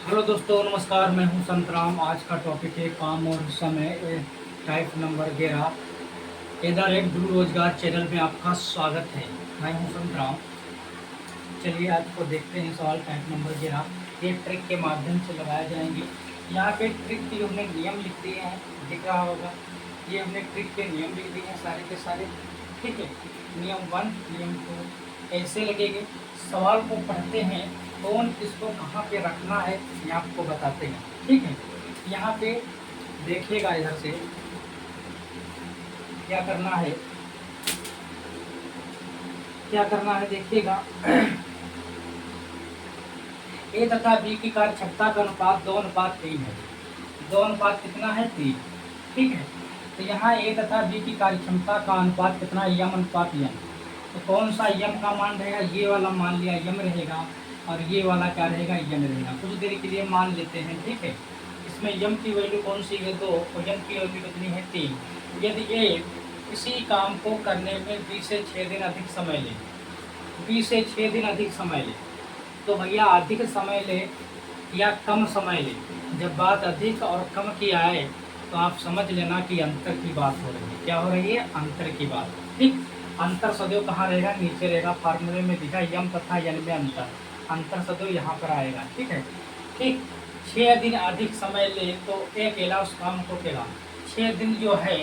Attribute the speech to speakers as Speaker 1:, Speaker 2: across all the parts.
Speaker 1: Hello दोस्तों, नमस्कार। मैं हूं संतराम। आज का टॉपिक है काम और समय, टाइप नंबर 11। इधर एक ध्रुव रोजगार चैनल में आपका स्वागत है। मैं हूं संतराम। चलिए आज को देखते हैं सवाल टाइप नंबर 11। ये ट्रिक के माध्यम से लगाए जाएंगे। यहाँ पे ट्रिक के हमने नियम लिख दिए हैं, दिख रहा होगा। ये हमने ट्रिक के नियम लिख दिए हैं सारे के सारे। ठीक है, नियम 1, नियम 2 ऐसे लगेंगे। सवाल को पढ़ते हैं, कौन किसको कहाँ पे रखना है ये आपको बताते हैं। ठीक है, यहाँ पे देखिएगा, इधर से क्या करना है, क्या करना है देखिएगा। ए तथा बी की कार्य क्षमता का अनुपात 2:3 है। 2 अनुपात कितना है? 3। ठीक है, तो यहाँ ए तथा बी की कार्य क्षमता का अनुपात कितना है? यम अनुपात यम। तो कौन सा यम का मान रहेगा? ये वाला मान लिया यम रहेगा, और ये वाला क्या रहेगा? यम रहेगा। कुछ देर के लिए मान लेते हैं। ठीक है, इसमें यम की वैल्यू कौन सी है? 2, और यम की वैल्यू कितनी है? 3। यदि ए किसी काम को करने में 20 से 6 दिन अधिक समय ले, 20 से 6 दिन अधिक समय ले, तो भैया अधिक समय ले या कम समय ले, जब बात अधिक और कम की आए तो आप समझ लेना कि अंतर की बात हो रही है। क्या हो रही है? अंतर की बात। ठीक, अंतर सदैव कहाँ रहेगा? नीचे रहेगा। फार्मूले में दिखा यम तथा यन में अंतर, अंतर सदैव यहाँ पर आएगा। ठीक है, ठीक। 6 दिन अधिक समय ले तो एक अकेला उस काम को केला। 6 दिन जो है,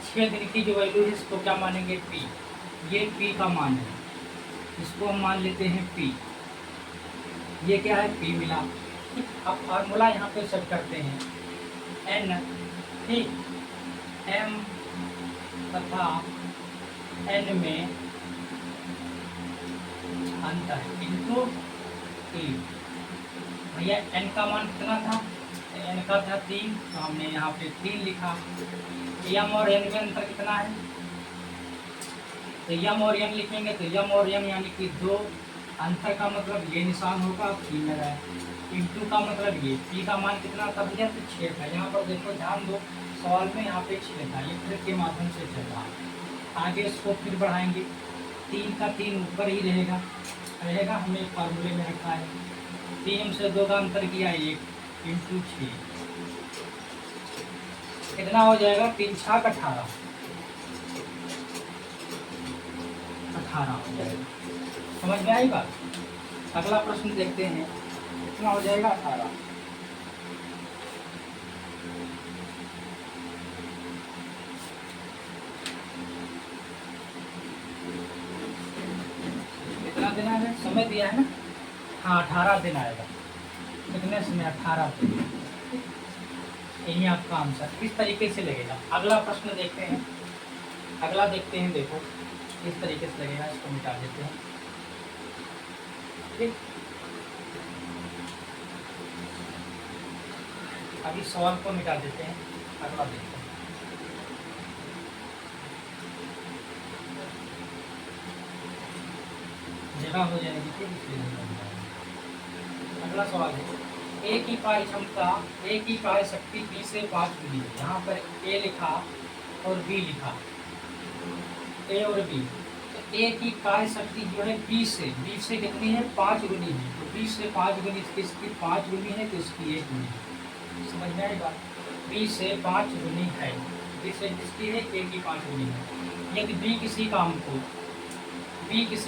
Speaker 1: 6 दिन की जो वैल्यू है, इसको क्या मानेंगे? पी। ये पी का मान है, इसको हम मान लेते हैं पी। ये क्या है? पी मिला। ठीक, अब फार्मूला यहाँ पे सेट करते हैं। एन, ठीक, एम तथा एन में अंतर इंटू टी। भैया एन का मान कितना था? एन का था 3, तो हमने यहाँ पे 3 लिखा। यम और एन में अंतर कितना है? तो यम और यम लिखेंगे तो यम और यम यानी कि 2। अंतर का मतलब ये निशान होगा, पी में रहा है। इंटू का मतलब ये पी का मान कितना था भैया? तो 6 था। यहाँ पर देखो, ध्यान दो, सवाल में यहाँ पे 6 था। ये ट्रिक के माध्यम से चल रहा है। आगे इसको फिर बढ़ाएंगे। 3 का 3 ऊपर ही रहेगा, हमें फार्मूले में रखा है। 3 से 2 का अंतर किया 1 इंटू 6, कितना हो जाएगा? 3 6 18, 18 हो जाएगा। समझ में आई बात? अगला प्रश्न देखते हैं, कितना हो जाएगा? 18। कितना दिन आएगा? समय दिया है ना? हाँ, 18 दिन आएगा। कितने समय? 18 दिन। यही आपका आंसर इस तरीके से लगेगा। अगला प्रश्न देखते हैं। अगला देखते हैं, देखो इस तरीके से लगेगा। इसको मिटा देते हैं। ठीक, अभी सवाल को मिटा देते हैं, अगला देखते हैं। जगह हो जाएगी, ठीक, इसलिए नहीं बन जाएगा। अगला सवाल है, ए की कार्य क्षमता, ए की कार्य शक्ति बी से 5 गुनी है। यहाँ पर ए लिखा और बी लिखा, ए और बी। तो ए की कार्य शक्ति जो है बी से कितनी है? 5 गुनी है। तो बी से 5 गुनी, इसकी 5 गुनी है तो इसकी 1 गुनी है। समझ में आई बात? बी से 5 गुनी है, बी से जिसकी है ए की 5 गुनी है। यदि बी किसी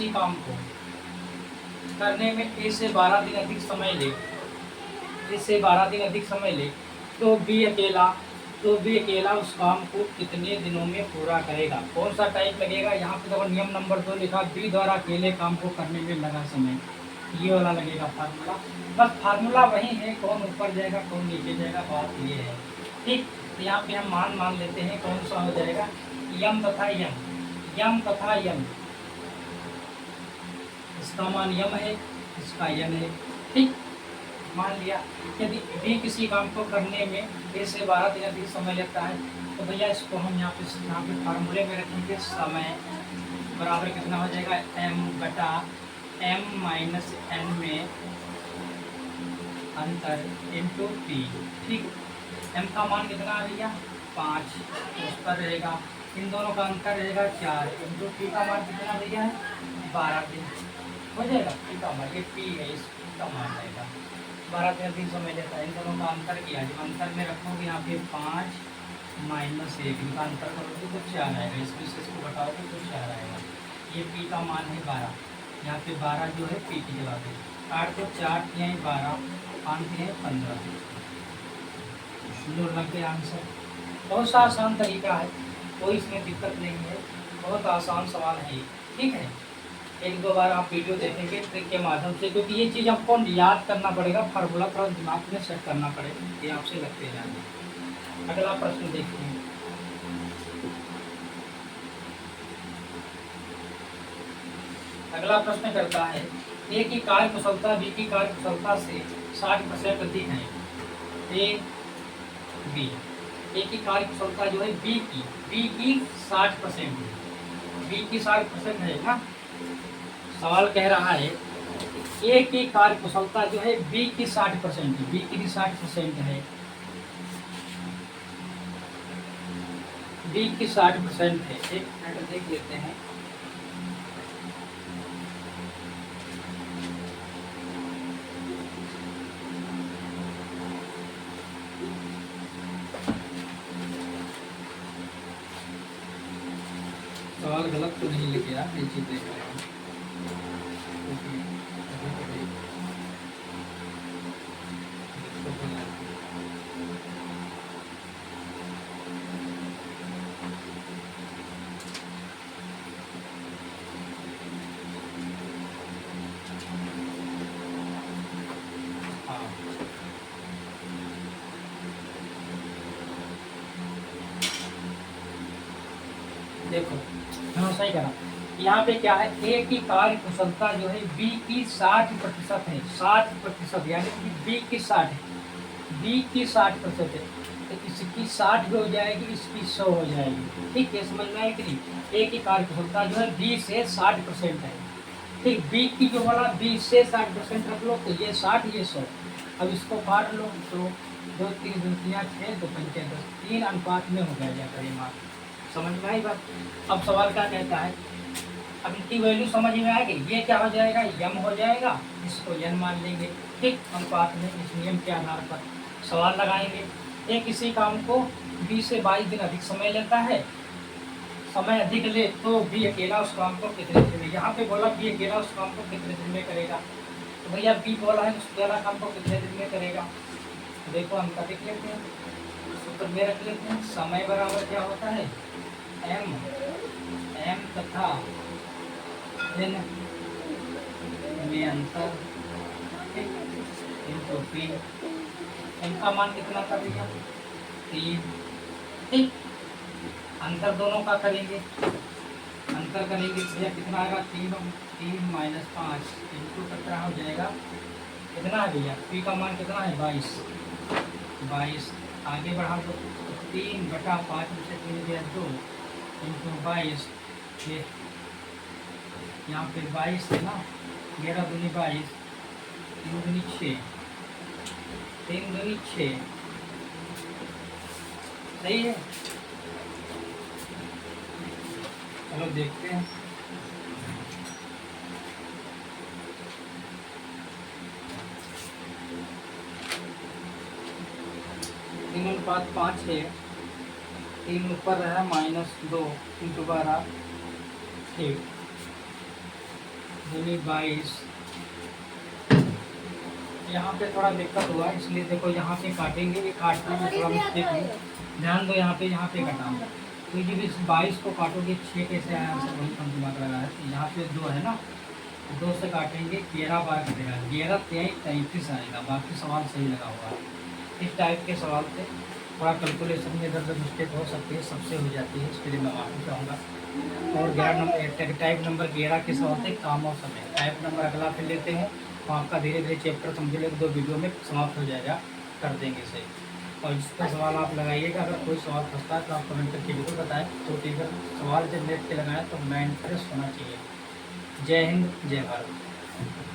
Speaker 1: काम को करने में ए से 12 दिन अधिक समय ले, ए से 12 दिन अधिक समय ले, तो बी अकेला उस काम को कितने दिनों में पूरा करेगा? कौन सा टाइप लगेगा? यहाँ पे देखो नियम नंबर 2 लिखा, बी द्वारा अकेले काम को करने में लगा समय। ये वाला लगेगा फार्मूला। बस फार्मूला वही है, कौन ऊपर जाएगा कौन नीचे जाएगा, बात ये है। ठीक, तो यहाँ पे हम मान लेते हैं, कौन सा हो जाएगा? यम तथा यम। इसका मान यम है, इसका यम है। ठीक, मान लिया। यदि बी किसी काम को करने में ए से 12 दिन अधिक समय लगता है, तो भैया इसको हम यहाँ पे फार्मूले में रखेंगे। समय बराबर कितना हो जाएगा? एम बटा एम माइनस एन में अंतर इंटू पी। ठीक, एम का मान कितना है भैया? 5, तो उस पर रहेगा। इन दोनों का अंतर रहेगा 4 इंटू पी का मान कितना भैया है? 12 दिन। हो जाएगा। पी का मान ये पी है, इस पी का मान आएगा 12 समय लेता है। इन दोनों का अंतर किया, जब अंतर में रखोगे यहाँ पे 5 माइनस 1, इनका अंतर करोगे तो 4 आएगा, इसमें से इसको घटाओगे तो 4 आएगा। ये पी का मान है 12, यहाँ पे 12 जो है पी की जगह पे 8 को 4 दिए हैं 12, 5 दिए हैं 15, 90 आंसर। बहुत सा आसान तरीका है, कोई इसमें दिक्कत नहीं है, बहुत आसान सवाल है ये। ठीक है, एक दो बार आप वीडियो देखेंगे ट्रिक के माध्यम से, क्योंकि ये चीज़ आपको याद करना पड़ेगा, फार्मूला थोड़ा दिमाग में सेट करना पड़ेगा, ये आपसे लगते जाएंगे। अगला प्रश्न देखते हैं। अगला प्रश्न करता है ए की कार्य कुशलता बी की कार्य कुशलता से 60% अधिक है। ए बी, ए की कार्य कुशलता जो है बी की 60% है, बी की 60% है ना। सवाल कह रहा है ए की कार्य कुशलता जो है बी की 60% है, बी की भी 60% है, बी की 60% है। एक मिनट देख लेते हैं। सवाल गलत तो नहीं लिखे आप, ये चीज देख रहे हैं। देखो हाँ सही करा। यहाँ पे क्या है, ए की कार्य कुशलता जो है बी की 60% है, 60% यानी कि बी की 60 है, बी की 60% है, तो इसकी 60 भी हो जाएगी, इसकी 100 हो जाएगी। ठीक है, समझ में आए कि नहीं। ए की कार्य कुशलता जो है बी से 60% है। ठीक, बी की जो वाला बी से 60% रख लो, तो ये 60 ये 100। अब इसको काट लो तो 2 3 2 6 2 5 10, 3 अनुपात में हो गया जाएगा। समझ में आई बात। अब सवाल क्या कहता है, अब इनकी वैल्यू समझ में आएगी, ये क्या हो जाएगा, यम हो जाएगा, इसको यन मान लेंगे। ठीक, अनुपात में इस नियम के आधार पर सवाल लगाएंगे। एक किसी काम को 20 से 22 दिन अधिक समय लेता है, समय अधिक ले तो बी अकेला उस काम को कितने दिन में, यहाँ पे बोला बी अकेला उस काम को कितने दिन में करेगा, तो भैया बी बोला है उस अकेला काम को कितने दिन में करेगा। तो देखो हम का देख लेते हैं, सूत्र में रख लेते हैं। समय बराबर क्या होता है, एम तथा एन में अंतर इनटू पी। इनका मान कितना कर दिया, 3। ठीक, अंतर दोनों का करेंगे, अंतर करेंगे भैया कितना आएगा, 3 माइनस 5 इंटू कितना हो जाएगा, कितना है भैया, पी का मान कितना है 22। आगे बढ़ा दो, 3/5 में से 3 दिया 2 इंटू 22, यहाँ पे 22 है ना, 11 दूनी 22, 3 दूनी 6, 3 दूनी 6, सही है। चलो देखते हैं। 3:5 है, 3 ऊपर रहा -2 इंटू 12 ठीक, 22। यहाँ पे थोड़ा दिक्कत हुआ, इसलिए देखो यहाँ पे काटेंगे, ये काटने में थोड़ा मिस्टेक है, ध्यान दो। यहाँ पे कटाऊँ तो जब इस 22 को काटोगे 6 कैसे आया, आंसर वही कम दिमाग लगा है। तो यहाँ पे 2 है ना, 2 से काटेंगे, 11 बार कटेगा, 11 23 33 आएगा। बाकी सवाल सही लगा हुआ है। इस टाइप के सवाल से थोड़ा कैलकुलेशन में इधर मिस्टेक हो सकती है, सबसे हो जाती है, इसके लिए मैं माफ़ी चाहूँगा। और 11 नंबर टाइप नंबर 11 के सवाल थे काम और समय। टाइप नंबर अगला फिर लेते हैं, तो आपका धीरे धीरे चैप्टर समझ लो 2 वीडियो में समाप्त हो जाएगा, कर देंगे इसे। और जिस पर सवाल आप लगाइएगा, अगर कोई सवाल फंसता है तो आप कमेंट करके जरूर बताएं। तो अगर सवाल जब नेट के लगाएं तो माइंड फ्रेश होना चाहिए। जय हिंद, जय भारत।